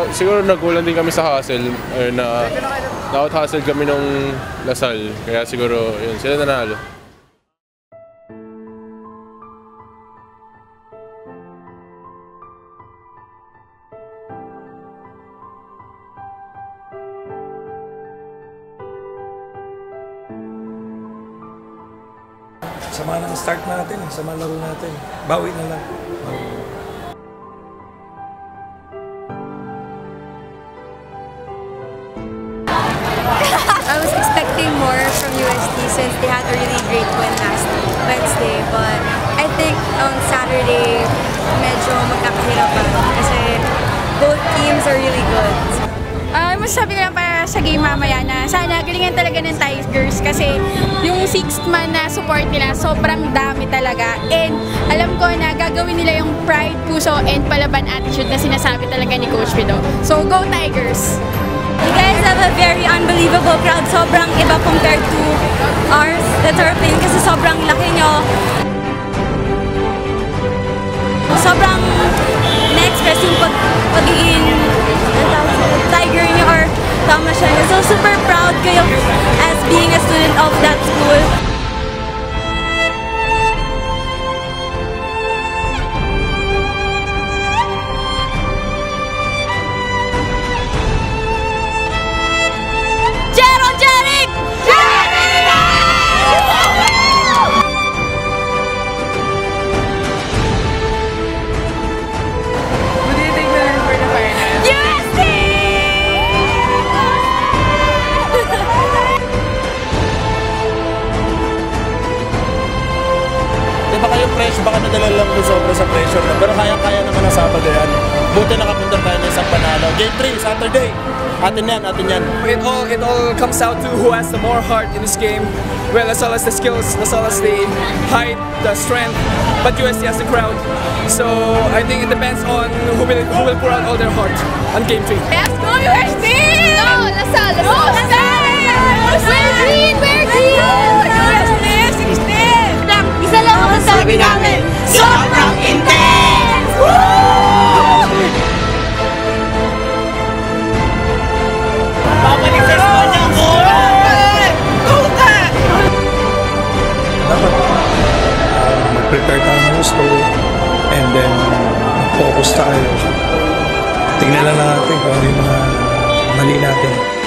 Siguro nagkulang din kami sa hustle, or na-out-hustle kami nung Lasal. Kaya siguro, yun, sila nanalo. Sama ng start natin, sama laro natin. Bawi na lang. I was expecting more from UST since they had a really great win last Wednesday, but I think on Saturday medyo magkakahirapan kasi both teams are really good. Masasabi ko lang para sa game mamaya na sana galingan talaga ng Tigers kasi yung 6th man na support nila sobrang dami talaga, and alam ko na gagawin nila yung pride, puso, and palaban attitude na sinasabi talaga ni Coach Pido. So go Tigers! You guys have a very unbelievable crowd. Sobrang iba compared to ours that are playing kasi sobrang laki nyo. Sobrang na-express yung pagiging Tiger nyo or tama siya. So super proud kayo as being a student of that school. Baka nadala lang ko sobra sa pressure na, pero kaya-kaya naman ang Sabado yan. Buti nakapunta tayo ng isang panalo. Game 3, Saturday. Atin yan, atin yan. It all comes out to who has the more heart in this game. Well, as well as the skills, as well as the height, the strength, but UST has the crowd. So I think it depends on who will pour out all their heart on Game 3. Let's go UST! Go! Lasal! Go! Lasal! We're green! We're green! Isa lang ang sabi namin, sobrang intense! Babalik sa Espanya ang bola! Kuka! Dapat mag-prepare tayo ng gusto and then focus tayo. Tingnan lang natin kung ano yung mga mali natin.